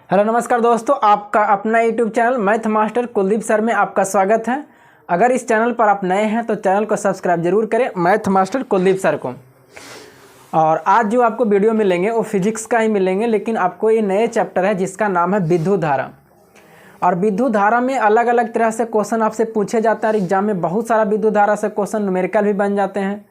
Hello नमस्कार दोस्तों, आपका अपना YouTube channel math master Kuldeep sir में आपका स्वागत है। अगर इस चैनल पर आप नए हैं तो चैनल को सब्सक्राइब जरूर करें, मैथ मास्टर कुलदीप सर को। और आज जो आपको वीडियो मिलेंगे वो फिजिक्स का ही मिलेंगे, लेकिन आपको ये नए चैप्टर है जिसका नाम है विद्युत धारा। और विद्युत धारा में अलग अलग तरह से क्वेश्चन आपसे पूछे जाता है। एग्जाम में बहुत सारा विद्युत धारा से क्वेश्चन न्यूमेरिकल भी बन जाते हैं,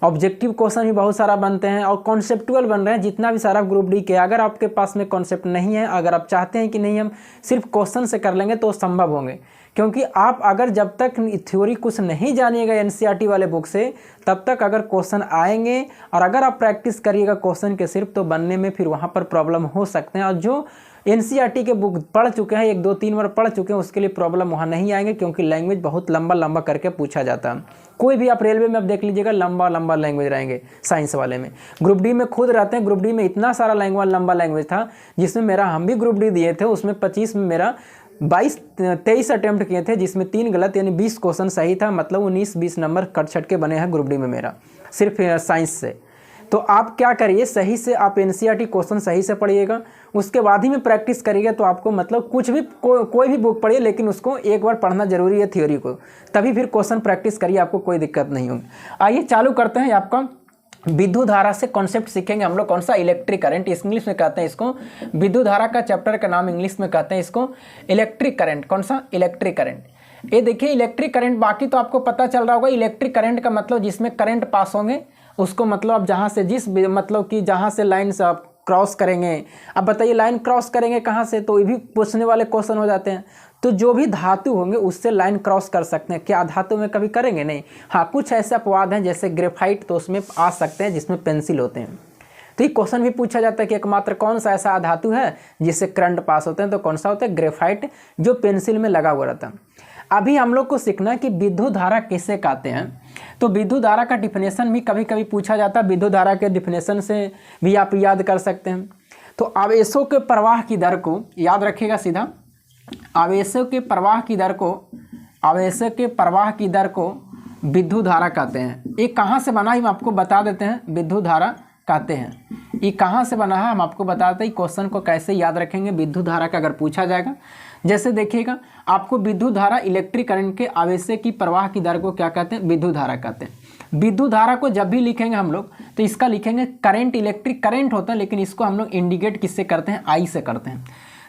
ऑब्जेक्टिव क्वेश्चन भी बहुत सारा बनते हैं और कॉन्सेप्टुअल बन रहे हैं। जितना भी सारा ग्रुप डी के, अगर आपके पास में कॉन्सेप्ट नहीं है, अगर आप चाहते हैं कि नहीं हम सिर्फ क्वेश्चन से कर लेंगे तो संभव होंगे, क्योंकि आप अगर जब तक थ्योरी कुछ नहीं जानिएगा एनसीईआरटी वाले बुक से, तब तक अगर क्वेश्चन आएंगे और अगर आप प्रैक्टिस करिएगा क्वेश्चन के सिर्फ, तो बनने में फिर वहाँ पर प्रॉब्लम हो सकते हैं। और जो एनसीईआरटी के बुक पढ़ चुके हैं, 1-2-3 बार पढ़ चुके हैं, उसके लिए प्रॉब्लम वहाँ नहीं आएंगे, क्योंकि लैंग्वेज बहुत लंबा लंबा करके पूछा जाता है। कोई भी आप रेलवे में आप देख लीजिएगा, लंबा लंबा लैंग्वेज रहेंगे। साइंस वाले में, ग्रुप डी में खुद रहते हैं, ग्रुप डी में इतना सारा लंबा लैंग्वेज था, जिसमें मेरा, हम भी ग्रुप डी दिए थे, उसमें 25 में मेरा 23 अटेम्प्ट किए थे, जिसमें 3 गलत, यानी 20 क्वेश्चन सही था। मतलब 19-20 नंबर कट छट के बने हैं ग्रुप डी में मेरा, सिर्फ साइंस से। तो आप क्या करिए, सही से आप एनसीईआरटी क्वेश्चन सही से पढ़िएगा, उसके बाद ही में प्रैक्टिस करिएगा। तो आपको मतलब कुछ भी कोई भी बुक पढ़िए, लेकिन उसको एक बार पढ़ना जरूरी है थ्योरी को, तभी फिर क्वेश्चन प्रैक्टिस करिए, आपको कोई दिक्कत नहीं होगी। आइए चालू करते हैं। आपका विद्युत धारा से कॉन्सेप्ट सीखेंगे हम लोग। कौन सा? इलेक्ट्रिक करंट, इंग्लिश में कहते हैं इसको। विद्युत धारा का चैप्टर का नाम इंग्लिश में कहते हैं इसको इलेक्ट्रिक करंट। कौन सा? Electric current. ये देखिए इलेक्ट्रिक करंट, बाकी तो आपको पता चल रहा होगा। इलेक्ट्रिक करंट का मतलब जिसमें करंट पास होंगे उसको, मतलब आप जहाँ से मतलब कि जहाँ से लाइन से आप क्रॉस करेंगे। अब बताइए लाइन क्रॉस करेंगे कहाँ से, तो ये भी पूछने वाले क्वेश्चन हो जाते हैं। तो जो भी धातु होंगे उससे लाइन क्रॉस कर सकते हैं। क्या धातु में कभी करेंगे? नहीं। हाँ, कुछ ऐसे अपवाद हैं जैसे ग्रेफाइट, तो उसमें आ सकते हैं जिसमें पेंसिल होते हैं। तो ये क्वेश्चन भी पूछा जाता है कि एकमात्र कौन सा ऐसा धातु है जिससे करंट पास होते हैं, तो कौन सा होता है? ग्रेफाइट, जो पेंसिल में लगा हुआ रहता है। अभी हम लोग को सीखना है कि विद्युत धारा किसे कहते हैं। तो विद्युत धारा का डिफिनेशन भी कभी कभी पूछा जाता है। विद्युत धारा के डिफिनेशन से भी आप याद कर सकते हैं। तो आवेशों के प्रवाह की दर को याद रखिएगा सीधा। आवेशों के प्रवाह की दर को, आवेशों के प्रवाह की दर को विद्युत धारा कहते हैं। ये कहाँ से बना है हम आपको बता देते हैं। विद्युत धारा कहते हैं, ये कहाँ से बना है हम आपको बताते हैं। क्वेश्चन को कैसे याद रखेंगे विद्युत धारा का अगर पूछा जाएगा। जैसे देखिएगा, आपको विद्युत धारा, इलेक्ट्रिक करंट के आवेश की प्रवाह की दर को क्या कहते हैं? विद्युत धारा कहते हैं। विद्युत धारा को जब भी लिखेंगे हम लोग, तो इसका लिखेंगे करंट। इलेक्ट्रिक करंट होता है, लेकिन इसको हम लोग इंडिकेट किससे करते हैं? आई से करते हैं।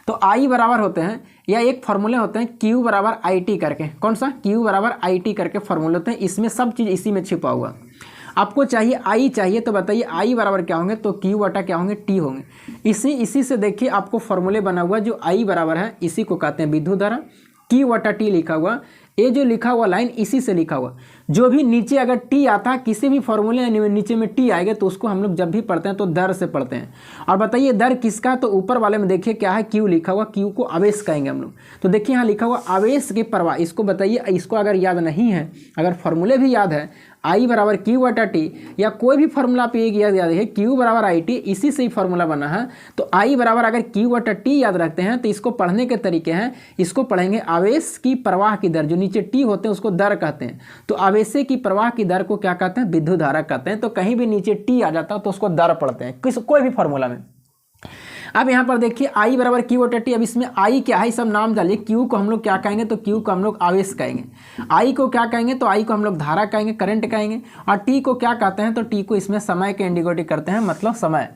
तो आई बराबर होते हैं, या एक फॉर्मूले होते हैं Q बराबर IT करके। कौन सा? Q बराबर IT करके फॉर्मूले होते हैं। इसमें सब चीज़ इसी में छिपा हुआ। आपको चाहिए आई चाहिए, तो बताइए आई बराबर क्या होंगे? तो Q बटा क्या होंगे? T होंगे। इसी से देखिए आपको फॉर्मूले बना हुआ, जो आई बराबर है इसी को कहते हैं विद्युत धारा। Q बटा T लिखा हुआ, ये जो लिखा हुआ लाइन इसी से लिखा हुआ। जो भी नीचे अगर T आता है, किसी भी फॉर्मूले नीचे में T आएगा, तो उसको हम लोग जब भी पढ़ते हैं तो दर से पढ़ते हैं। और बताइए दर किसका? तो ऊपर वाले में देखिए क्या है? Q लिखा हुआ। Q को आवेश कहेंगे हम लोग। तो देखिए यहाँ लिखा हुआ आवेश के प्रवाह। इसको बताइए, इसको अगर याद नहीं है, अगर फॉर्मूले भी याद है, आई बराबर Q बटा T, या कोई भी फॉर्मूला आप एक याद है Q बराबर IT, इसी से ही फॉर्मूला बना है। तो आई बराबर अगर Q बटा T याद रखते हैं, तो इसको पढ़ने के तरीके हैं। इसको पढ़ेंगे आवेश की प्रवाह की दर, जो नीचे T होते हैं उसको दर कहते हैं। तो आवेश की प्रवाह की दर को क्या कहते हैं? विद्युत धारा कहते हैं। तो कहीं भी नीचे T आ जाता है तो उसको दर पढ़ते हैं, कोई भी फॉर्मूला में। अब यहाँ पर देखिए आई बराबर Q बटा T। अब इसमें आई क्या है, सब नाम डालिए। Q को हम लोग क्या कहेंगे? तो Q को हम लोग आवेश कहेंगे। आई को क्या कहेंगे? तो आई को हम लोग धारा कहेंगे, करंट कहेंगे। और T को क्या कहते हैं? तो T को इसमें समय के इंडिकेट करते हैं, मतलब समय।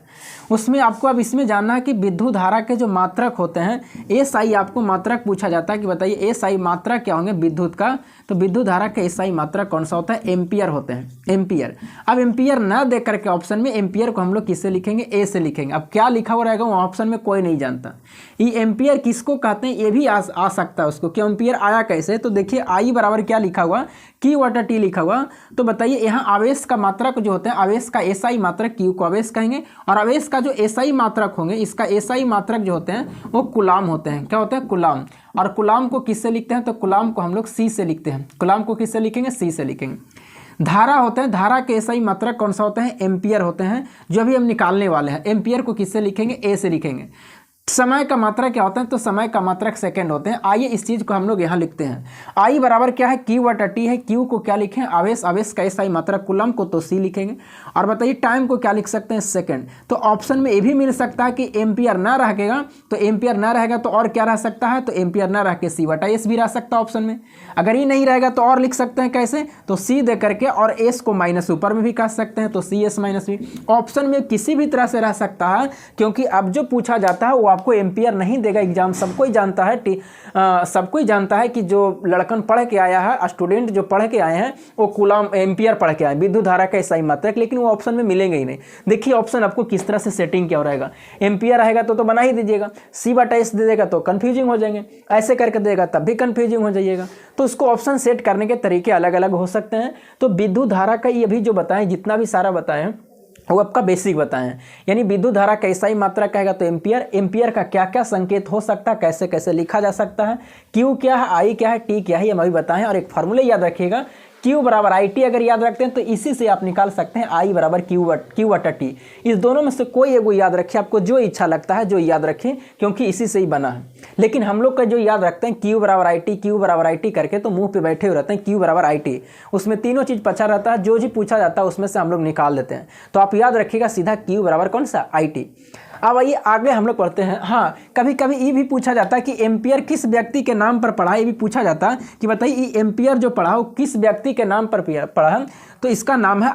उसमें आपको अब इसमें जानना है कि विद्युत धारा के जो मात्रक होते हैं, SI आपको मात्रक पूछा जाता है कि बताइए SI मात्रक क्या होंगे विद्युत का। तो विद्युत धारा का SI मात्रक कौन सा होता है? एम्पियर होते हैं, एम्पियर। अब एम्पियर न देख करके ऑप्शन में एम्पियर को हम लोग किससे लिखेंगे? A से लिखेंगे। अब क्या लिखा हुआ रहेगा वो ऑप्शन में कोई नहीं जानता। ये एम्पियर किसको कहते हैं ये भी आ सकता है उसको, कि एम्पियर आया कैसे। तो देखिए आई बराबर क्या लिखा हुआ? Q बटा T लिखा हुआ। तो बताइए यहाँ आवेश का मात्रक जो होता है, आवेश का SI मात्रक Q को आवेश कहेंगे, और आवेश का जो SI मात्रक होंगे, इसका SI मात्रक जो होते हैं वो कूलाम होते हैं। क्या होते हैं? कूलाम। और कूलाम को किससे लिखते हैं? तो कूलाम को हम लोग C से लिखते हैं। कूलाम को किससे लिखेंगे? C से लिखेंगे। धारा होते हैं, धारा के SI मात्रक कौन सा होते हैं? एम्पियर होते हैं, जो अभी हम निकालने वाले हैं। एम्पियर को किससे लिखेंगे? A से लिखेंगे। समय का मात्रक क्या होता है, तो समय का मात्रक सेकंड होते हैं। आइए इस चीज को हम लोग यहाँ लिखते हैं। आई बराबर क्या है, क्यू बटा टी है। क्यू को क्या लिखें, आवेश, आवेश का एसआई मात्रक, कूलम को तो सी लिखेंगे। और बताइए टाइम को क्या लिख सकते हैं, सेकंड। तो ऑप्शन में ये भी मिल सकता है कि एम्पियर ना रहेगा, तो एम्पियर ना रहेगा तो और क्या रह सकता है, तो एम्पियर ना रह के सी बटा एस भी रह सकता है ऑप्शन में। अगर ये नहीं रहेगा तो और लिख सकते हैं कैसे, तो सी दे करके और एस को माइनस ऊपर में भी कर सकते हैं, तो सी एस माइनस भी। ऑप्शन में किसी भी तरह से रह सकता है, क्योंकि अब जो पूछा जाता है वो आपको एम्पियर नहीं देगा। एग्जाम सबको ही जानता है, सबको ही जानता है कि जो लड़कन पढ़ के आया है, स्टूडेंट जो पढ़ के आए हैं वो कूलम एम्पियर पढ़ के आए, विद्युत धारा का एसआई मात्रक, लेकिन वो ऑप्शन में मिलेंगे ही नहीं। देखिए ऑप्शन आपको किस तरह से सेटिंग क्या हो रहेगा, एम्पियर रहेगा तो बना ही दीजिएगा, सी बटा एस दे देगा तो कंफ्यूजिंग हो जाएंगे, ऐसे करके देगा तब भी कंफ्यूजिंग हो जाइएगा। तो उसको ऑप्शन सेट करने के तरीके अलग अलग हो सकते हैं। तो विद्युत धारा का ये भी जो बताएं, जितना भी सारा बताएं वो आपका बेसिक बताएं, यानी विद्युत धारा का एसआई मात्रा कहेगा तो एम्पियर, एम्पियर का क्या क्या संकेत हो सकता है, कैसे कैसे लिखा जा सकता है, क्यू क्या है, आई क्या है, टी क्या है, ये हम अभी बताएं। और एक फार्मूले याद रखिएगा, Q बराबर आई टी अगर याद रखते हैं तो इसी से आप निकाल सकते हैं I बराबर क्यू बटा टी। इस दोनों में से कोई एगो याद रखिए, आपको जो इच्छा लगता है जो याद रखें, क्योंकि इसी से ही बना है। लेकिन हम लोग का जो याद रखते हैं Q बराबर आई टी, क्यू बराबर आई टी करके, तो मुंह पे बैठे हुए रहते हैं Q बराबर आई टी, उसमें तीनों चीज़ पचा रहता है, जो भी पूछा जाता है उसमें से हम लोग निकाल देते हैं। तो आप याद रखिएगा सीधा Q बराबर कौन सा, आई टी। अब आइए आगे हम लोग पढ़ते हैं। हाँ, कभी कभी ये भी पूछा जाता है कि एम्पियर किस व्यक्ति के नाम पर पढ़ा है, ये भी पूछा जाता है कि बताइए ये एम्पियर जो पढ़ा हो किस व्यक्ति के नाम पर पढ़ा है। तो इसका नाम है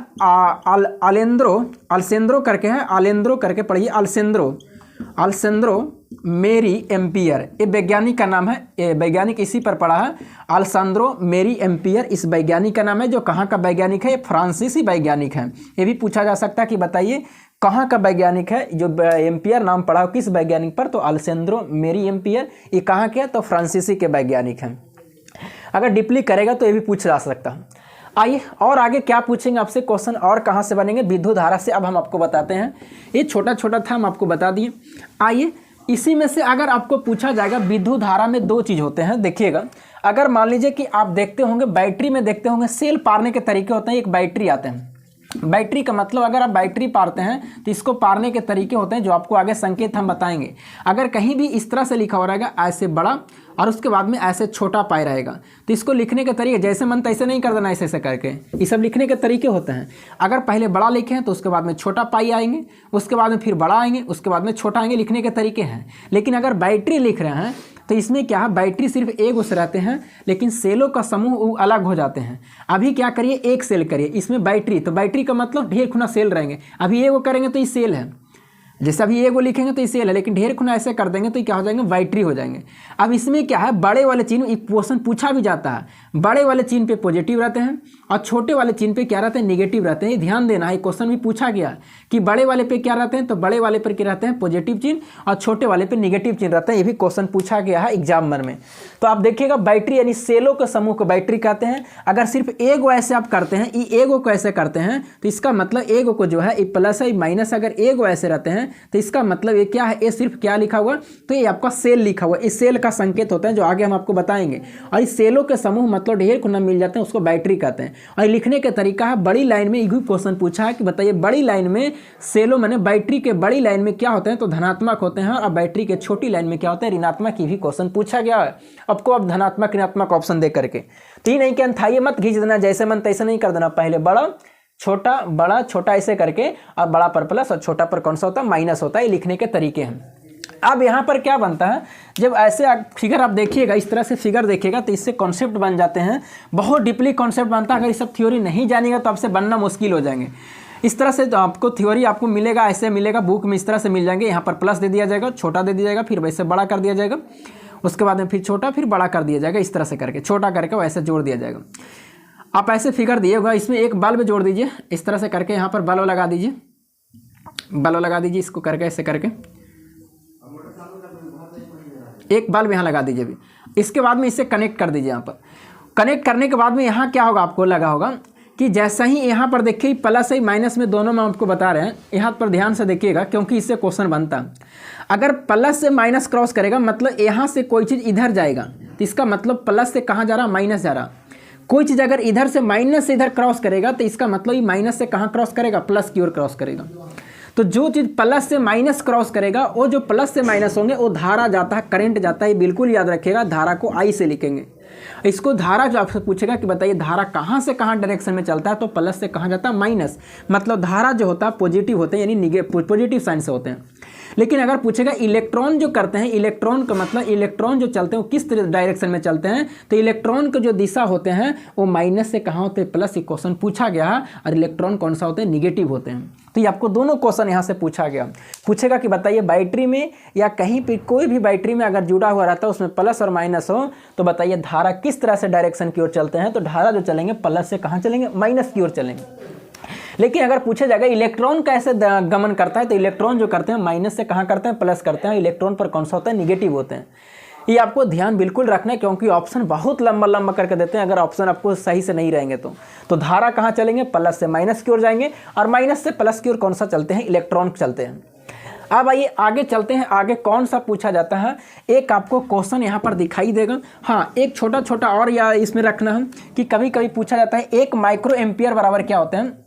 अल्सेंद्रो करके है, अलेंद्रो करके पढ़िए, अल्सेंद्रो मेरी एम्पियर, ये वैज्ञानिक का नाम है, ये वैज्ञानिक इसी पर पढ़ा है, अल्सेंद्रो मेरी एम्पियर इस वैज्ञानिक का नाम है। जो कहाँ का वैज्ञानिक है, ये फ्रांसीसी वैज्ञानिक है। ये भी पूछा जा सकता है कि बताइए कहाँ का वैज्ञानिक है जो एम्पियर नाम पढ़ा हो किस वैज्ञानिक पर, तो अल्सेंद्रो मेरी एम्पियर, ये कहाँ के, तो फ्रांसीसी के वैज्ञानिक हैं। अगर डीपली करेगा तो ये भी पूछ जा सकता है। आइए और आगे क्या पूछेंगे आपसे क्वेश्चन, और कहाँ से बनेंगे, विद्युत धारा से। अब हम आपको बताते हैं, ये छोटा छोटा था हम आपको बता दिए। आइए इसी में से अगर आपको पूछा जाएगा, विद्युत धारा में दो चीज़ होते हैं, देखिएगा। अगर मान लीजिए कि आप देखते होंगे बैटरी में, देखते होंगे सेल पारने के तरीके होते हैं। एक बैटरी आते हैं, बैटरी का मतलब अगर आप बैटरी पारते हैं तो इसको पारने के तरीके होते हैं, जो आपको आगे संकेत हम बताएंगे। अगर कहीं भी इस तरह से लिखा हो रहेगा ऐसे बड़ा और उसके बाद में ऐसे छोटा पाई रहेगा, तो इसको लिखने के तरीके जैसे मन तैसे नहीं कर देना, ऐसे ऐसे करके, ये सब लिखने के तरीके होते हैं। अगर पहले बड़ा लिखे हैं तो उसके बाद में छोटा पाई आएंगे, उसके बाद में फिर बड़ा आएंगे, उसके बाद में छोटा आएंगे, लिखने के तरीके हैं। लेकिन अगर बैटरी लिख रहे हैं तो इसमें क्या है, बैटरी सिर्फ एक उस रहते हैं, लेकिन सेलों का समूह अलग हो जाते हैं। अभी क्या करिए, एक सेल करिए, इसमें बैटरी, तो बैटरी का मतलब ढेर खुना सेल रहेंगे। अभी ये वो करेंगे तो ये सेल है, जैसे अभी ये वो लिखेंगे तो ये सेल है, लेकिन ढेर खुना ऐसे कर देंगे तो ये क्या हो जाएंगे, बैटरी हो जाएंगे। अब इसमें क्या है, बड़े वाले चिन्ह, एक क्वेश्चन पूछा भी जाता है, बड़े वाले चिन्ह पे पॉजिटिव रहते हैं और छोटे वाले चिन्ह पे क्या रहते हैं, निगेटिव रहते हैं। ध्यान देना है, क्वेश्चन भी पूछा गया कि बड़े वाले पे क्या रहते हैं, तो बड़े वाले पर क्या रहते हैं, पॉजिटिव चिन्ह, और छोटे वाले पे निगेटिव चिन्ह रहते हैं। ये भी क्वेश्चन पूछा गया है एग्जामिनर में। तो आप देखिएगा बैटरी यानी सेलों के समूह को बैटरी कहते हैं। अगर सिर्फ एगो ऐसे आप करते हैं, ई एगो को ऐसे करते हैं, तो इसका मतलब एगो को जो है ये प्लस है माइनस, अगर एगो ऐसे रहते हैं तो इसका मतलब ये क्या है, ये सिर्फ क्या लिखा हुआ, तो ये आपका सेल लिखा हुआ, इस सेल का संकेत होता है, जो आगे हम आपको बताएंगे। और इस सेलों के समूह मतलब ढेर खुना मिल जाते हैं, उसको बैटरी कहते हैं। और लिखने का तरीका है, बड़ी लाइन में एक क्वेश्चन पूछा है कि बताइए बड़ी लाइन में सेलों मैंने बैटरी के बड़ी लाइन में क्या होते हैं, तो धनात्मक होते हैं, और बैटरी के छोटी लाइन में क्या होते हैं, ऋणात्मक। ही भी क्वेश्चन पूछा गया है आपको, अब धनात्मक ऋणात्मक ऑप्शन दे करके। तो ये नहीं कि अंथाइए मत खींच देना, जैसे मन तैसे नहीं कर देना, पहले बड़ा छोटा ऐसे करके, और बड़ा पर प्लस और छोटा पर कौन सा होता है, माइनस होता है। ये लिखने के तरीके हैं। अब यहाँ पर क्या बनता है, जब ऐसे फिगर आप देखिएगा, इस तरह से फिगर देखिएगा तो इससे कॉन्सेप्ट बन जाते हैं, बहुत डीपली कॉन्सेप्ट बनता है। अगर ये सब थ्योरी नहीं जानिएगा तो आपसे बनना मुश्किल हो जाएंगे। इस तरह से तो आपको थ्योरी आपको मिलेगा, ऐसे मिलेगा बुक में, इस तरह से मिल जाएंगे। यहाँ पर प्लस दे दिया जाएगा, छोटा दे दिया जाएगा, फिर वैसे बड़ा कर दिया जाएगा, उसके बाद में फिर छोटा, फिर बड़ा कर दिया जाएगा। इस तरह से करके छोटा करके वैसे जोड़ दिया जाएगा। आप ऐसे फिगर दिए होगा, इसमें एक बल्ब जोड़ दीजिए, इस तरह से करके यहाँ पर बल्ब लगा दीजिए, इसको करके ऐसे करके एक बल्ब यहाँ लगा दीजिए। अभी इसके बाद में इसे कनेक्ट कर दीजिए। यहाँ पर कनेक्ट करने के बाद में यहाँ क्या होगा, आपको लगा होगा कि जैसा ही यहाँ पर देखिए प्लस है माइनस में दोनों में आपको बता रहे हैं, यहाँ पर ध्यान से देखिएगा क्योंकि इससे क्वेश्चन बनता है। अगर प्लस से माइनस क्रॉस करेगा मतलब यहाँ से कोई चीज़ इधर जाएगा, तो इसका मतलब प्लस से कहाँ जा रहा, माइनस जा रहा। कोई चीज़ अगर इधर से माइनस से इधर क्रॉस करेगा तो इसका मतलब ये माइनस से कहाँ क्रॉस करेगा, प्लस की ओर क्रॉस करेगा। तो तो जो चीज़ प्लस से माइनस क्रॉस करेगा, वो जो प्लस से माइनस होंगे वो धारा जाता है, करंट जाता है। बिल्कुल याद रखिएगा, धारा को आई से लिखेंगे। इसको धारा जो आपसे पूछेगा कि बताइए धारा कहाँ से कहाँ डायरेक्शन में चलता है, तो प्लस से कहाँ जाता है, माइनस। मतलब धारा जो होता है पॉजिटिव होते हैं, यानी पॉजिटिव साइन से होते हैं। लेकिन अगर पूछेगा इलेक्ट्रॉन जो करते हैं, इलेक्ट्रॉन का मतलब इलेक्ट्रॉन जो चलते हैं वो किस डायरेक्शन में चलते हैं, तो इलेक्ट्रॉन के जो दिशा होते हैं वो माइनस से कहाँ होते हैं, प्लस। क्वेश्चन पूछा गया है। और इलेक्ट्रॉन कौन सा होते हैं, निगेटिव होते हैं। तो ये आपको दोनों क्वेश्चन यहाँ से पूछा गया। पूछेगा कि बताइए बैटरी में या कहीं पर कोई भी बैटरी में अगर जुड़ा हुआ रहता है उसमें प्लस और माइनस हो, तो बताइए धारा किस तरह से डायरेक्शन की ओर चलते हैं। तो धारा जो चलेंगे प्लस से कहाँ चलेंगे, माइनस की ओर चलेंगे। लेकिन अगर पूछा जाएगा इलेक्ट्रॉन कैसे गमन करता है, तो इलेक्ट्रॉन जो करते हैं माइनस से कहाँ करते हैं, प्लस करते हैं। इलेक्ट्रॉन पर कौन सा होता है, निगेटिव होते हैं। ये आपको ध्यान बिल्कुल रखना है, क्योंकि ऑप्शन बहुत लंबा लंबा करके देते हैं। अगर ऑप्शन आपको सही से नहीं रहेंगे तो धारा कहाँ चलेंगे, प्लस से माइनस की ओर जाएंगे, और माइनस से प्लस की ओर कौन सा चलते हैं, इलेक्ट्रॉन चलते हैं। अब आइए आगे चलते हैं। आगे कौन सा पूछा जाता है, एक आपको क्वेश्चन यहाँ पर दिखाई देगा। हाँ, एक छोटा छोटा और या इसमें रखना है कि कभी कभी पूछा जाता है 1 माइक्रो एम्पियर बराबर क्या होते हैं,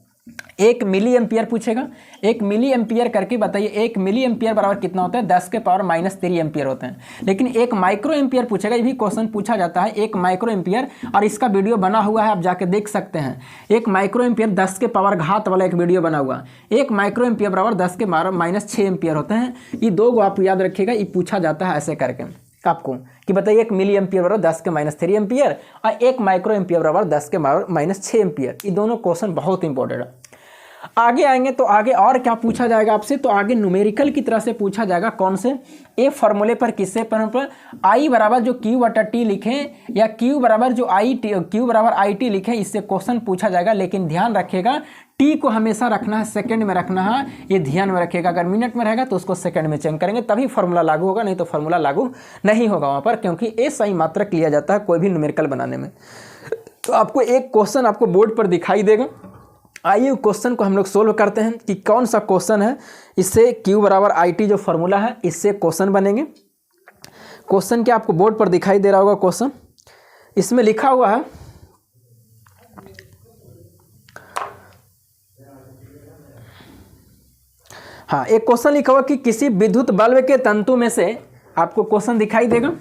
1 मिली एम्पियर पूछेगा। 1 मिली एम्पियर करके बताइए 1 मिली एम्पियर बराबर कितना होता है, 10 के पावर -3 एम्पियर होते हैं। लेकिन 1 माइक्रो एम्पियर पूछेगा, ये भी क्वेश्चन पूछा जाता है 1 माइक्रो एम्पियर, और इसका वीडियो बना हुआ है, आप जाके देख सकते हैं। 1 माइक्रो एम्पियर 10 के पावर घात वाला एक वीडियो बना हुआ। 1 माइक्रो एम्पियर बराबर 10 के पावर -6 एम्पियर होते हैं। ये दो को आप याद रखिएगा, ये पूछा जाता है ऐसे करके आपको कि बताइए 1 मिली एम्पियर बराबर 10 के -3 एम्पियर और 1 माइक्रो एम्पियर बराबर 10 के -6 एम्पियर। ये दोनों क्वेश्चन बहुत इंपॉर्टेंट है। आगे आएंगे तो आगे और क्या पूछा जाएगा आपसे, तो आगे न्यूमेरिकल की तरह से पूछा जाएगा। कौन से, ए फॉर्मूले पर किससे पर आई बराबर जो Q/T लिखें या Q बराबर जो Q बराबर IT लिखें, इससे क्वेश्चन पूछा जाएगा। लेकिन ध्यान रखिएगा T को हमेशा रखना है, सेकंड में रखना है, ये ध्यान में रखिएगा। अगर मिनट में रहेगा तो उसको सेकंड में चेंज करेंगे, तभी फॉर्मूला लागू होगा, नहीं तो फॉर्मूला लागू नहीं होगा वहाँ पर, क्योंकि ए सही मात्रक लिया जाता है कोई भी न्यूमेरिकल बनाने में। तो आपको एक क्वेश्चन आपको बोर्ड पर दिखाई देगा। आइए क्वेश्चन को हम लोग सोल्व करते हैं कि कौन सा क्वेश्चन है। इससे Q बराबर IT जो फॉर्मूला है, इससे क्वेश्चन बनेंगे। क्वेश्चन क्या आपको बोर्ड पर दिखाई दे रहा होगा क्वेश्चन, इसमें लिखा हुआ है हाँ, एक क्वेश्चन लिखा हुआ कि किसी विद्युत बल्ब के तंतु में से, आपको क्वेश्चन दिखाई देगा,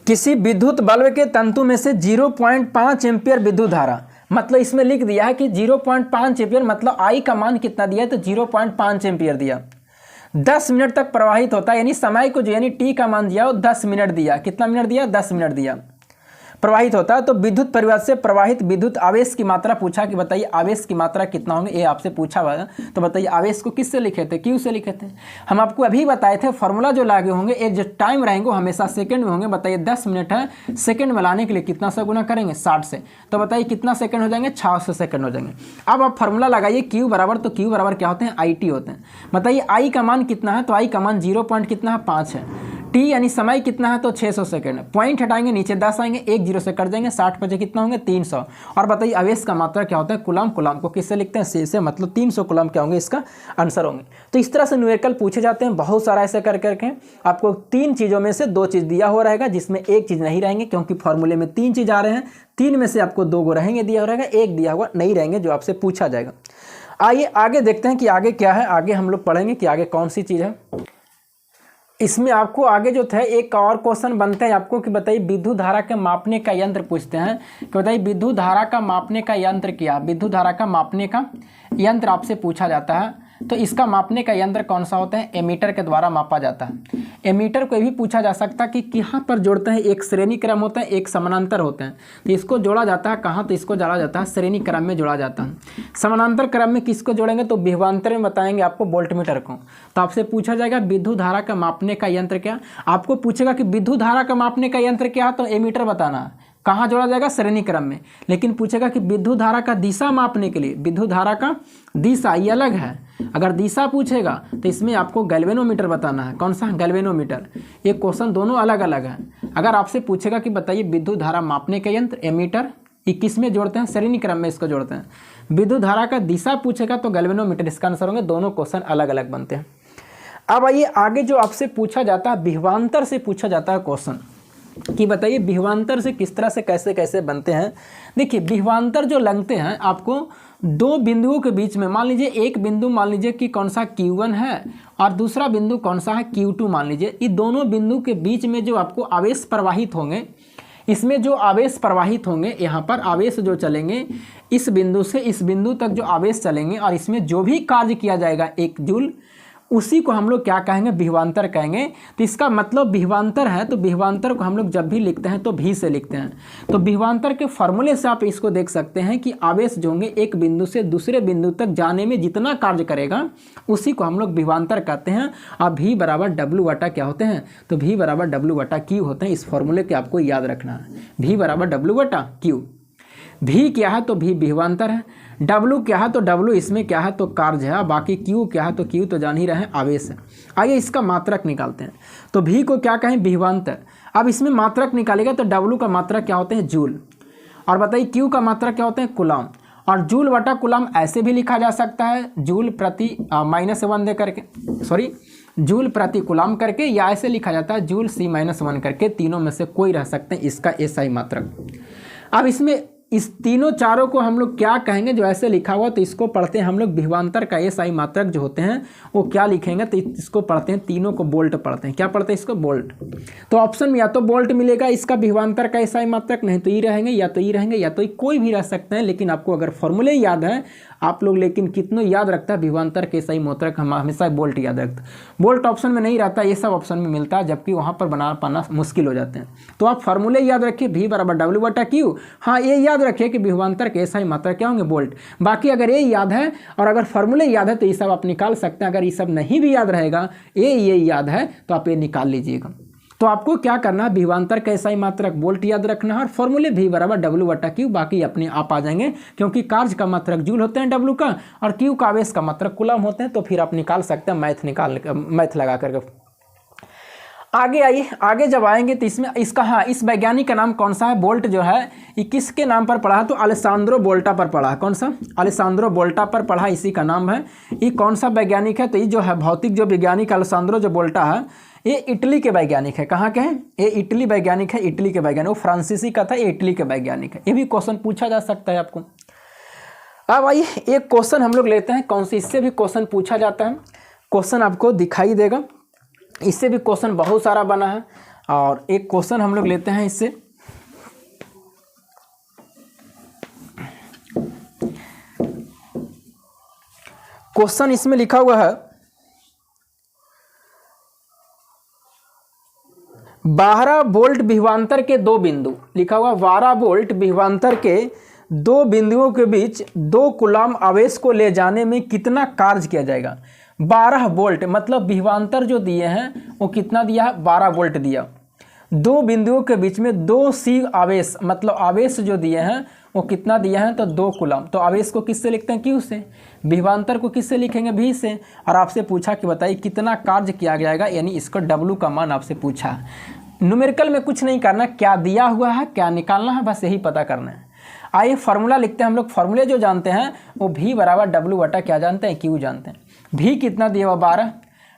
किसी विद्युत बल्ब के तंतु में से 0.5 एम्पियर विद्युत धारा, मतलब इसमें लिख दिया है कि 0.5 एम्पियर, मतलब आई का मान कितना दिया है, तो 0.5 एम्पियर दिया, 10 मिनट तक प्रवाहित होता है। यानी समय को जो यानी टी का मान दिया वो 10 मिनट दिया। कितना मिनट दिया, 10 मिनट दिया, प्रवाहित होता है। तो विद्युत परिवार से प्रवाहित विद्युत आवेश की मात्रा पूछा कि बताइए आवेश की मात्रा कितना होंगे, ये आपसे पूछा हुआ है। तो बताइए आवेश को किससे लिखे थे, Q से लिखे थे। हम आपको अभी बताए थे फॉर्मूला जो लागे होंगे, एक जो टाइम रहेंगे वो हमेशा सेकंड में होंगे। बताइए 10 मिनट है, सेकंड में लाने के लिए कितना से गुना करेंगे, 60 से। तो बताइए कितना सेकंड हो जाएंगे, 600 सेकंड हो जाएंगे। अब आप फॉर्मूला लगाइए Q बराबर, तो Q बराबर क्या होते हैं, IT होते हैं। बताइए I का मान कितना है, तो I का मान 0.5 है। T यानी समय कितना है, तो 600 सेकंड। पॉइंट हटाएंगे, नीचे 10 आएंगे, 1 0 से कट जाएंगे, 60 बचे कितना होंगे, 300। और बताइए आवेश का मात्रा क्या होता है, कुलाम। कुलाम को किससे लिखते हैं, C से, मतलब 300 कुलाम क्या होंगे, इसका आंसर होंगे। तो इस तरह से न्यूमेरिकल पूछे जाते हैं बहुत सारा, ऐसे कर करके। आपको 3 चीज़ों में से 2 चीज़ दिया हो रहेगा, जिसमें एक चीज़ नहीं रहेंगे, क्योंकि फॉर्मूले में 3 चीज़ आ रहे हैं। 3 में से आपको 2 रहेंगे दिया हो रहेगा, 1 दिया हुआ नहीं रहेंगे, जो आपसे पूछा जाएगा। आइए आगे देखते हैं कि आगे क्या है। आगे हम लोग पढ़ेंगे कि आगे कौन सी चीज़ है। इसमें आपको आगे जो था एक और क्वेश्चन बनता है आपको कि बताइए विद्युत धारा के मापने का यंत्र पूछते हैं कि बताइए विद्युत धारा का मापने का यंत्र क्या, विद्युत धारा का मापने का यंत्र आपसे पूछा जाता है। तो इसका मापने का यंत्र कौन सा होता है, एमीटर के द्वारा मापा जाता है। एमीटर को भी पूछा जा सकता है कि कहाँ पर जोड़ते हैं, एक श्रेणी क्रम होता है, एक समानांतर होते हैं। तो इसको जोड़ा जाता है कहाँ, तो इसको जोड़ा जाता है श्रेणी क्रम में जोड़ा जाता है। समानांतर क्रम में किसको जोड़ेंगे, तो विभवांतर में बताएंगे आपको वोल्टमीटर को। तो आपसे पूछा जाएगा विद्युत धारा का मापने का यंत्र क्या। आपको पूछेगा कि विद्युत धारा का मापने का यंत्र क्या है, तो एमीटर बताना है। कहाँ जोड़ा जाएगा, श्रेणी क्रम में। लेकिन पूछेगा कि विद्युत धारा का दिशा मापने के लिए, विद्युत धारा का दिशा ये अलग है। अगर दिशा पूछेगा तो इसमें आपको गैल्वेनोमीटर बताना है। कौन सा, गैल्वेनोमीटर। ये क्वेश्चन दोनों अलग अलग है। अगर आपसे पूछेगा कि बताइए विद्युत धारा मापने के यंत्र, एमीटर, ये किस में जोड़ते हैं, श्रेणी क्रम में इसको जोड़ते हैं। विद्युत धारा का दिशा पूछेगा तो गैल्वेनोमीटर इसका आंसर होंगे। दोनों क्वेश्चन अलग अलग बनते हैं। अब आइए आगे जो आपसे पूछा जाता है विभवांतर से पूछा जाता है क्वेश्चन। कि बताइए विभवांतर से किस तरह से कैसे कैसे बनते हैं। देखिए विभवांतर जो लगते हैं आपको दो बिंदुओं के बीच में, मान लीजिए एक बिंदु मान लीजिए कि कौन सा Q1 है और दूसरा बिंदु कौन सा है Q2 मान लीजिए। ये दोनों बिंदु के बीच में जो आपको आवेश प्रवाहित होंगे, इसमें जो आवेश प्रवाहित होंगे, यहाँ पर आवेश जो चलेंगे इस बिंदु से इस बिंदु तक जो आवेश चलेंगे और इसमें जो भी कार्य किया जाएगा 1 जूल, उसी को हम लोग क्या कहेंगे, विभवांतर कहेंगे। तो इसका मतलब विभवांतर है, तो विभवांतर को हम लोग जब भी लिखते हैं तो भी से लिखते हैं। तो विभवांतर के फॉर्मूले से आप इसको देख सकते हैं कि आवेश जो होंगे एक बिंदु से दूसरे बिंदु तक जाने में जितना कार्य करेगा उसी को हम लोग विभवांतर कहते हैं। अब V बराबर W बटा क्या होते हैं, तो V बराबर W बटा Q होते हैं। इस फॉर्मूले के आपको याद रखना है, V बराबर W बटा Q। V क्या है, तो V विभवांतर है। W क्या है, तो W इसमें क्या है, तो कार्य है। बाकी Q क्या है, तो Q तो जान ही रहे हैं आवेश है। आइए इसका मात्रक निकालते हैं। तो V को क्या कहें, विभवांतर। अब इसमें मात्रक निकालेगा तो W का मात्रक क्या होते हैं, जूल। और बताइए Q का मात्रक क्या होते हैं, कूलम। और जूल बटा कूलम ऐसे भी लिखा जा सकता है, जूल प्रति -1 दे करके, सॉरी जूल प्रति कूलम करके, या ऐसे लिखा जाता है जूल C-1 करके। तीनों में से कोई रह सकते हैं इसका SI मात्रक। अब इसमें इस तीनों चारों को हम लोग क्या कहेंगे, जो ऐसे लिखा हुआ, तो इसको पढ़ते हैं हम लोग विभवांतर का SI मात्रक जो होते हैं वो क्या लिखेंगे, तो इसको पढ़ते हैं, तीनों को बोल्ट पढ़ते हैं। क्या पढ़ते हैं इसको, बोल्ट। तो ऑप्शन में या तो बोल्ट मिलेगा इसका विभवांतर का SI मात्रक, नहीं तो ई रहेंगे, या तो ई रहेंगे, या तो कोई भी रह सकते हैं। लेकिन आपको अगर फॉर्मूले याद है आप लोग, लेकिन कितनों याद रखता है विभवांतर के SI मात्रक, हम हमेशा बोल्ट याद रखते हैं। बोल्ट ऑप्शन में नहीं रहता, ये सब ऑप्शन में मिलता है, जबकि वहाँ पर बना पाना मुश्किल हो जाते हैं। तो आप फॉर्मूले याद रखिए, V बराबर W बटा Q। हाँ ये याद रखिए कि विभवांतर के SI मात्रक क्या होंगे, बोल्ट। बाकी अगर ये याद है और अगर फॉर्मूले याद है तो ये सब आप निकाल सकते हैं। अगर ये सब नहीं भी याद रहेगा, ये याद है तो आप ये निकाल लीजिएगा। तो आपको क्या करना है, विभवांतर का SI मात्रक बोल्ट याद रखना है और फॉर्मूले V बराबर W बटा Q, बाकी अपने आप आ जाएंगे, क्योंकि कार्य का मात्रक जूल होते हैं W का, और Q का आवेश का मात्रक कूलम होते हैं। तो फिर आप निकाल सकते हैं मैथ लगा करके। आगे आइए, आगे जब आएंगे तो इसमें इसका, हाँ इस वैज्ञानिक का नाम कौन सा है, बोल्ट जो है ये किसके नाम पर पढ़ा है, तो अलेसांद्रो बोल्टा पर पढ़ा है। कौन सा, अलेसांद्रो बोल्टा पर पढ़ा, इसी का नाम है। ये कौन सा वैज्ञानिक है, तो ये जो है भौतिक जो वैज्ञानिक अलेसांद्रो जो बोल्टा है, ये इटली के वैज्ञानिक है। कहाँ के हैं, ये इटली वैज्ञानिक है, इटली के वैज्ञानिक। वो फ्रांसीसी का था, ये इटली के वैज्ञानिक है। ये भी क्वेश्चन पूछा जा सकता है आपको। अब आइए एक क्वेश्चन हम लोग लेते हैं, कौन सी, इससे भी क्वेश्चन पूछा जाता है। क्वेश्चन आपको दिखाई देगा, इससे भी क्वेश्चन बहुत सारा बना है। और एक क्वेश्चन हम लोग लेते हैं इससे, क्वेश्चन इसमें लिखा हुआ है 12 वोल्ट विभवांतर के दो बिंदु, लिखा हुआ 12 वोल्ट विभवांतर के दो बिंदुओं के बीच 2 कूलम आवेश को ले जाने में कितना कार्य किया जाएगा। 12 वोल्ट मतलब विभवांतर जो दिए हैं वो कितना दिया है, 12 वोल्ट दिया। दो बिंदुओं के बीच में 2 C आवेश, मतलब आवेश जो दिए हैं वो कितना दिया है, तो 2 कूलम। तो आवेश को किससे लिखते हैं, Q से। विभवांतर को किससे लिखेंगे, V से। और आपसे पूछा कि बताइए कितना कार्य किया जाएगा, यानी इसको W का मान आपसे पूछा। न्यूमेरिकल में कुछ नहीं करना, क्या दिया हुआ है क्या निकालना है, बस यही पता करना है। आइए फार्मूला लिखते हैं हम लोग। फार्मूले जो जानते हैं वो V बराबर W बटा क्या जानते हैं, Q जानते हैं। V कितना दिया हुआ 12,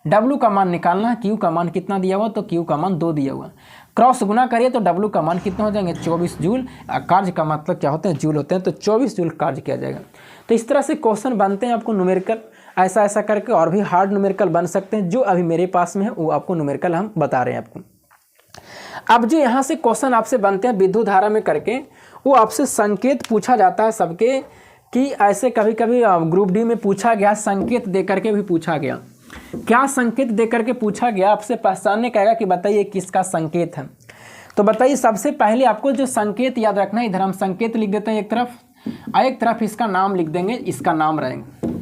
W का मान निकालना है, Q का मान कितना दिया हुआ, तो Q का मान 2 दिया हुआ। क्रॉस गुना करिए तो W का मान कितना हो जाएंगे, 24 जूल। कार्य का मतलब क्या होते हैं, जूल होते हैं, तो 24 जूल कार्य किया जाएगा। तो इस तरह से क्वेश्चन बनते हैं आपको न्यूमेरिकल, ऐसा ऐसा करके। और भी हार्ड न्यूमेरिकल बन सकते हैं, जो अभी मेरे पास में है वो आपको न्यूमेरिकल हम बता रहे हैं आपको। अब जो यहाँ से क्वेश्चन आपसे बनते हैं विद्युत धारा में करके, वो आपसे संकेत पूछा जाता है सबके, कि ऐसे कभी कभी ग्रुप डी में पूछा गया, संकेत दे करके भी पूछा गया। क्या संकेत दे करके पूछा गया, आपसे पहचानने कहेगा कि बताइए किसका संकेत है। तो बताइए सबसे पहले आपको जो संकेत याद रखना है, इधर हम संकेत लिख देते हैं एक तरफ, और एक तरफ इसका नाम लिख देंगे, इसका नाम रहेगा।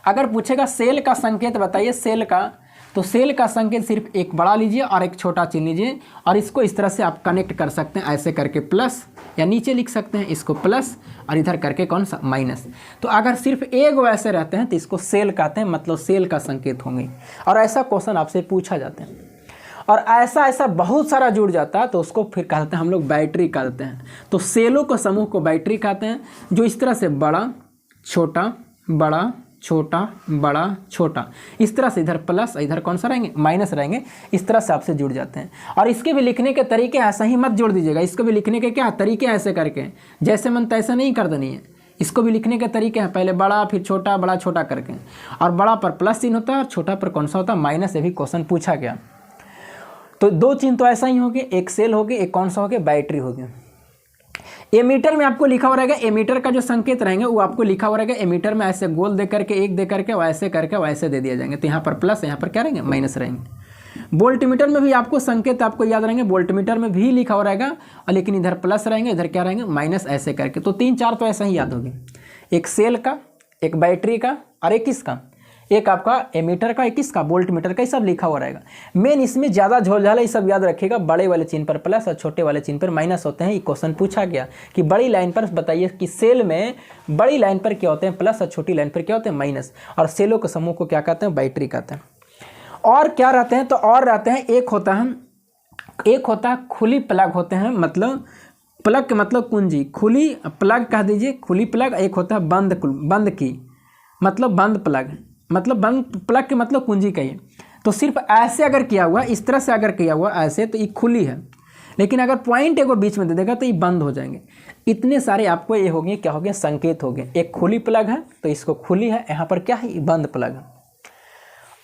अगर पूछेगा सेल का संकेत बताइए, सेल का, तो सेल का संकेत सिर्फ एक बड़ा लीजिए और एक छोटा चिन्ह लीजिए, और इसको इस तरह से आप कनेक्ट कर सकते हैं, ऐसे करके प्लस, या नीचे लिख सकते हैं इसको प्लस, और इधर करके कौन सा माइनस। तो अगर सिर्फ एक वैसे रहते हैं तो इसको सेल कहते हैं, मतलब सेल का संकेत होंगे। और ऐसा क्वेश्चन आपसे पूछा जाता है, और ऐसा ऐसा बहुत सारा जुड़ जाता है तो उसको फिर कहते हैं हम लोग बैटरी कहते हैं। तो सेलों के समूह को बैटरी कहते हैं, जो इस तरह से बड़ा छोटा बड़ा छोटा बड़ा छोटा, इस तरह से इधर प्लस इधर कौन सा रहेंगे माइनस रहेंगे, इस तरह से आपसे जुड़ जाते हैं। और इसके भी लिखने के तरीके ऐसा ही मत जोड़ दीजिएगा, इसको भी लिखने के क्या तरीके ऐसे करके, जैसे मन तैसे नहीं कर देनी है। इसको भी लिखने के तरीके हैं, पहले बड़ा फिर छोटा बड़ा छोटा करके, और बड़ा पर प्लस चिन्ह होता है और छोटा पर कौन सा होता है माइनस। ये भी क्वेश्चन पूछा गया। तो दो चिन्ह तो ऐसा ही होंगे, एक सेल होगी, एक कौन सा होगा बैटरी होगी। एमीटर में आपको लिखा हुआ रहेगा, एमीटर का जो संकेत रहेंगे वो आपको लिखा हुआ रहेगा। एमीटर में ऐसे गोल दे करके एक दे करके वैसे करके वैसे दे दिया जाएंगे, तो यहाँ पर प्लस यहाँ पर क्या रहेंगे माइनस रहेंगे। वोल्टमीटर में भी आपको संकेत आपको याद रहेंगे, वोल्टमीटर में भी लिखा हुआ रहेगा, और लेकिन इधर प्लस रहेंगे इधर क्या रहेंगे माइनस, ऐसे करके। तो 3-4 तो ऐसा ही याद होगी, एक सेल का, एक बैटरी का, और एक किसका, एक आपका एमीटर का, एक किसका वोल्टमीटर का, ये सब लिखा हुआ रहेगा। मेन इसमें ज़्यादा झोलझाल ये सब याद रखिएगा, बड़े वाले चिन्ह पर प्लस और छोटे वाले चिन्ह पर माइनस होते हैं। ये क्वेश्चन पूछा गया कि बड़ी लाइन पर बताइए कि सेल में बड़ी लाइन पर क्या होते हैं प्लस और छोटी लाइन पर क्या होते हैं माइनस, और सेलों के समूह को क्या कहते हैं बैटरी कहते हैं। और क्या रहते हैं, तो और रहते हैं, एक होता है खुली प्लग होते हैं, मतलब प्लग के मतलब कुंजी, खुली प्लग कह दीजिए खुली प्लग। एक होता है बंद की, मतलब बंद प्लग, मतलब बंद प्लग के मतलब कुंजी कहिए। तो सिर्फ ऐसे अगर किया हुआ, इस तरह से अगर किया हुआ ऐसे, तो ये खुली है, लेकिन अगर पॉइंट एक बीच में दे देगा तो ये बंद हो जाएंगे। इतने सारे आपको ये हो गए, क्या हो गए संकेत हो गए। एक खुली प्लग है तो इसको खुली है, यहाँ पर क्या है ये बंद प्लग है।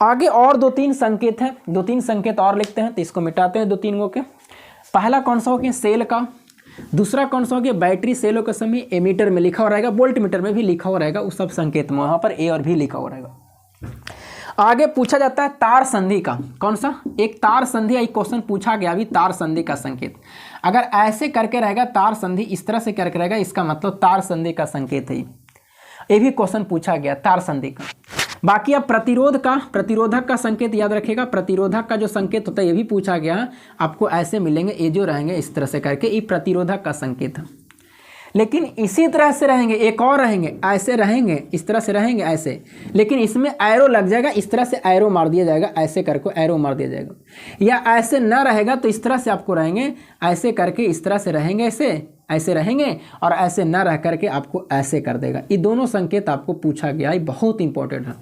आगे और 2-3 संकेत हैं, 2-3 संकेत और लिखते हैं, तो इसको मिटाते हैं 2-3 गो के। पहला कौन सा हो गया सेल का, दूसरा कौन सा हो गया बैटरी, सेलों का समय एमीटर में लिखा हो रहेगा, वोल्टमीटर में भी लिखा हो रहेगा, उस सब संकेत में वहाँ पर ए और भी लिखा हो रहेगा। आगे पूछा जाता है तार संधि का, कौन सा, एक तार संधि, एक क्वेश्चन पूछा गया अभी तार संधि का संकेत। अगर ऐसे करके रहेगा तार संधि, इस तरह से करके रहेगा, इसका मतलब तार संधि का संकेत है। ये भी क्वेश्चन पूछा गया तार संधि का। बाकी अब प्रतिरोधक का संकेत याद रखिएगा, प्रतिरोधक का जो संकेत होता है ये भी पूछा गया, आपको ऐसे मिलेंगे, ये जो रहेंगे इस तरह से करके, ये प्रतिरोधक का संकेत है। लेकिन इसी तरह से रहेंगे, एक और रहेंगे, ऐसे रहेंगे, इस तरह से रहेंगे ऐसे, लेकिन इसमें एरो लग जाएगा, इस तरह से एरो मार दिया जाएगा, ऐसे करके एरो मार दिया जाएगा। या ऐसे न रहेगा तो इस तरह से आपको रहेंगे, ऐसे करके इस तरह से रहेंगे, ऐसे रहेंगे, और ऐसे न रह करके आपको ऐसे कर देगा। ये दोनों संकेत आपको पूछा गया, ये बहुत इंपॉर्टेंट है।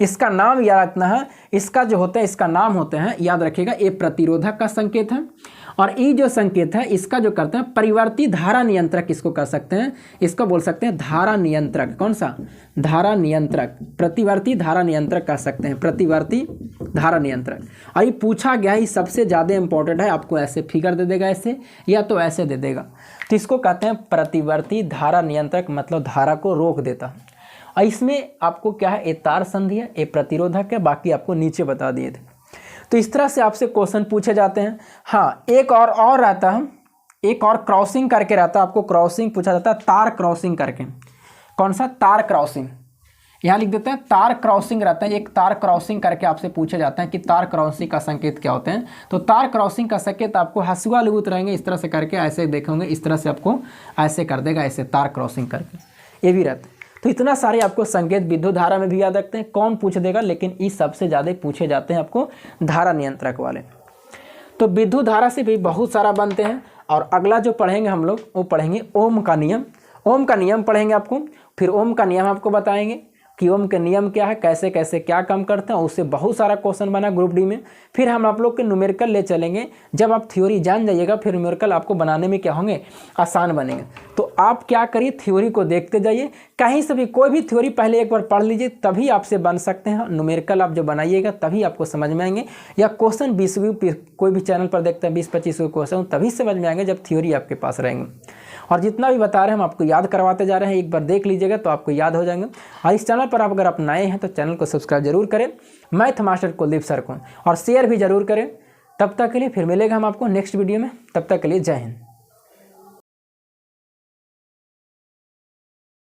इसका नाम याद रखना है, इसका जो होता है इसका नाम होते हैं, याद रखिएगा, ये प्रतिरोधक का संकेत है। और ये जो संकेत है इसका जो करते हैं परिवर्ती धारा नियंत्रक, इसको कर सकते हैं, इसको बोल सकते हैं धारा नियंत्रक। कौन सा, धारा नियंत्रक, प्रतिवर्ती धारा नियंत्रक कर सकते हैं, प्रतिवर्ती धारा नियंत्रक। और ये पूछा गया, ये सबसे ज़्यादा इंपॉर्टेंट है, आपको ऐसे फिगर दे देगा ऐसे, या तो ऐसे दे देगा, तो इसको कहते हैं प्रतिवर्ती धारा नियंत्रक, मतलब धारा को रोक देता है। और इसमें आपको क्या है, ये तार संधि है, ये प्रतिरोधक है, बाकी आपको नीचे बता दिए थे। तो इस तरह से आपसे क्वेश्चन पूछे जाते हैं। हाँ, एक और रहता है, एक और क्रॉसिंग करके रहता है, आपको क्रॉसिंग पूछा जाता है, तार क्रॉसिंग करके। कौन सा, तार क्रॉसिंग, यहाँ लिख देते हैं तार क्रॉसिंग रहता है, एक तार क्रॉसिंग करके आपसे पूछे जाते हैं कि तार क्रॉसिंग का संकेत क्या होते हैं। तो तार क्रॉसिंग का संकेत आपको हंसुआ लघुत रहेंगे, इस तरह से करके ऐसे देखेंगे, इस तरह से आपको ऐसे कर देगा, ऐसे तार क्रॉसिंग करके, ये भी रहता है। तो इतना सारे आपको संकेत विद्युत धारा में भी याद रखते हैं, कौन पूछ देगा, लेकिन ये सबसे ज़्यादा पूछे जाते हैं आपको धारा नियंत्रक वाले। तो विद्युत धारा से भी बहुत सारा बनते हैं। और अगला जो पढ़ेंगे हम लोग वो पढ़ेंगे ओम का नियम। ओम का नियम पढ़ेंगे आपको, फिर ओम का नियम आपको बताएंगे कि ओम के नियम क्या है, कैसे कैसे क्या काम करते हैं, उससे बहुत सारा क्वेश्चन बना ग्रुप डी में। फिर हम आप लोग के न्यूमेरिकल ले चलेंगे, जब आप थ्योरी जान जाइएगा फिर न्यूमेरिकल आपको बनाने में क्या होंगे, आसान बनेंगे। तो आप क्या करिए, थ्योरी को देखते जाइए, कहीं से भी कोई भी थ्योरी पहले एक बार पढ़ लीजिए, तभी आपसे बन सकते हैं। न्यूमेरिकल आप जब बनाइएगा तभी आपको समझ में आएंगे, या क्वेश्चन 20 कोई भी चैनल पर देखते हैं 20-25 क्वेश्चन, तभी समझ में आएंगे जब थ्योरी आपके पास रहेंगे। और जितना भी बता रहे हैं हम आपको याद करवाते जा रहे हैं, एक बार देख लीजिएगा तो आपको याद हो जाएंगे। और इस चैनल पर अगर आप नए हैं तो चैनल को सब्सक्राइब जरूर करें, मैथ मास्टर कुलदीप सर को, और शेयर भी जरूर करें। तब तक के लिए फिर मिलेगा हम आपको नेक्स्ट वीडियो में, तब तक के लिए जय हिंद।